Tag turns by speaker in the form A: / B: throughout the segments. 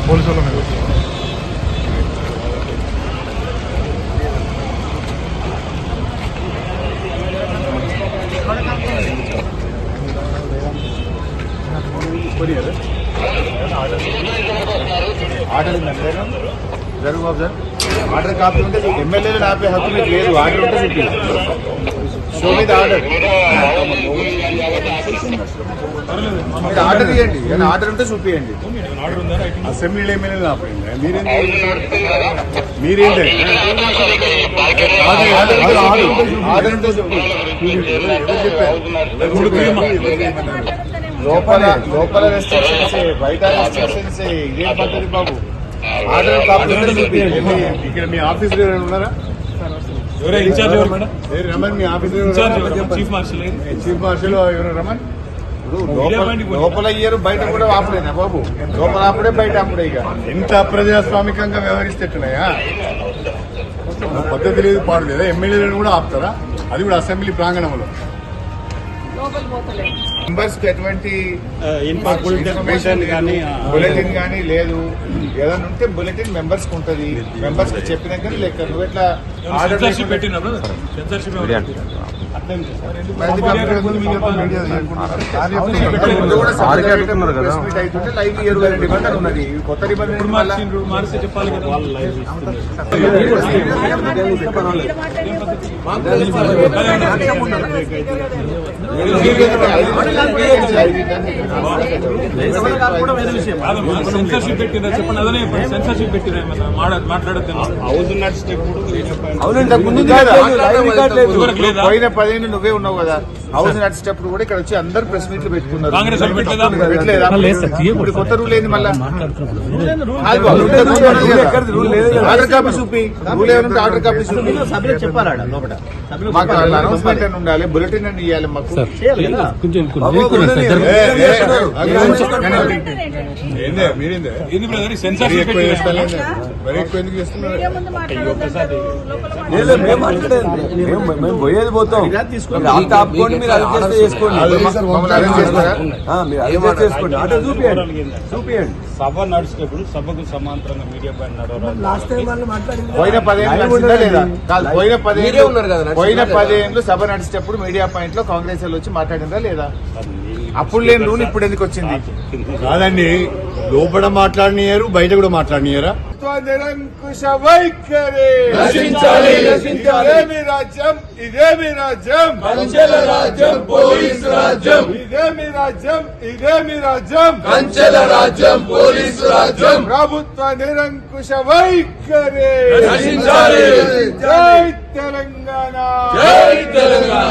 A: Police వాళ్ళ మీద
B: order జరుగు బాబు సార్. ఆర్డర్ కాపీ ఉంటే ఎమ్మెల్యేలు ఆపే హక్కు మీకు లేదు. ఆర్డర్ ఉంటే చూపి. షో మీద ఆర్డర్ ఆర్డర్ ఇవ్వండి. ఏమైనా ఆర్డర్ ఉంటే చూపియండి. అసెంబ్లీలో ఎమ్మెల్యేలు ఆపండి. మీరేంటి ఆర్డర్ ఉంటే చూపి. లోపల రెస్ట్రిక్షన్స్, బయట రెస్ట్రిక్షన్స్, ఇదేం పద్ధతి బాబు? ఆర్డర్ కాపీ ఇక్కడ మీ ఆఫీస్ ఉన్నారా? రమణ్ మీ ఆఫీస్ చీఫ్ మార్షల్ ఎవరు రమణ్? లోపల ఇయ్యరు, బయట కూడా ఆపలేనా బాబు? లోపల ఆపడే, బయట ఆపడే. ఇక ఎంత అప్రజాస్వామికంగా వ్యవహరిస్తేట్టున్నాయా? పద్ధతి లేదు, పాడు లేదా? ఎమ్మెల్యేలను కూడా ఆపుతారా? అది కూడా అసెంబ్లీ ప్రాంగణంలో. మెంబర్స్ కి ఎటువంటి ఇన్ఫర్మేషన్ కానీ బులెటిన్ కానీ లేదు. ఏదైనా ఉంటే బులెటిన్ మెంబర్స్ కి ఉంటది. మెంబర్స్ కి చెప్పినాక లెక్క. నువ్వు ఎట్లా ఆర్డర్ అవుతుంటే లైవ్ ఇయర్ నిబంధన ఉన్నది. కొత్త నిబంధన చెప్పాలి కదా.
C: సెన్సర్షిప్ పెట్టిందా చెప్పండి. అదనే సెన్సర్షిప్ పెట్టినా మాట్లాడద్దు.
B: పోయిన 10 ఏళ్ళు నువ్వే ఉన్నావు కదా. హౌస్ నడిచేటప్పుడు కూడా ఇక్కడ వచ్చి అందరు ప్రెస్ మీట్లు పెట్టుకున్నారు. ఇప్పుడు కొత్త రూల్ ఏంది మళ్ళా? ఆర్డర్ కాపీ చూపి. రూల్ ఏమంటే ఆర్డర్ కాపీ చూపి. మాకు అనౌన్స్మెంట్ అని ఉండాలి, బులెటిన్ అని ఇవ్వాలి మాకు.
D: మేము పోయేది పోతాం. ఆపుకోండి, మీరు అడ్జస్ట్ చేసుకోండి. చూపియండి.
C: సభ నడిచేటప్పుడు సభకు సమాంతరంగా మీడియా పైన
B: పోయిన 10 ఏళ్ళు సభ నడిచేటప్పుడు మీడియా పాయింట్ లో కాంగ్రెస్ వాళ్ళు వచ్చి మాట్లాడిందా లేదా? అప్పుడు లేని రూల్ ఇప్పుడు ఎందుకు వచ్చింది?
A: కాదండి, లోపల మాట్లాడినారు, బయట కూడా మాట్లాడినారా?
B: నిరంకుశ వైఖరి ఇదేమి రాజ్యం, ఇదేమి రాజ్యం,
D: కంచెల రాజ్యం, పోలీసు రాజ్యం.
B: ఇదేమి రాజ్యం, ఇదేమి రాజ్యం,
D: కంచెల రాజ్యం, పోలీసు రాజ్యం.
B: ప్రభుత్వ నిరంకుశ వైఖరి.
D: జై
B: తెలంగాణ,
D: జై తెలంగాణ.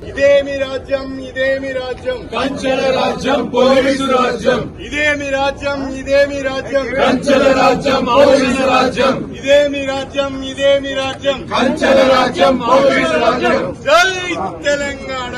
B: ఇదేమి రాజ్యం, ఇదేమి రాజ్యం,
D: కంచెల రాజ్యం, పోలీసు రాజ్యం.
B: ఇదేమి రాజ్యం, ఇదేమి రాజ్యం,
D: కంచెల రాజ్యం, పోలీసు రాజ్యం.
B: ఇదేమి రాజ్యం, ఇదేమి రాజ్యం,
D: కంచెల రాజ్యం, పోలీసు రాజ్యం.
B: జై తెలంగాణ.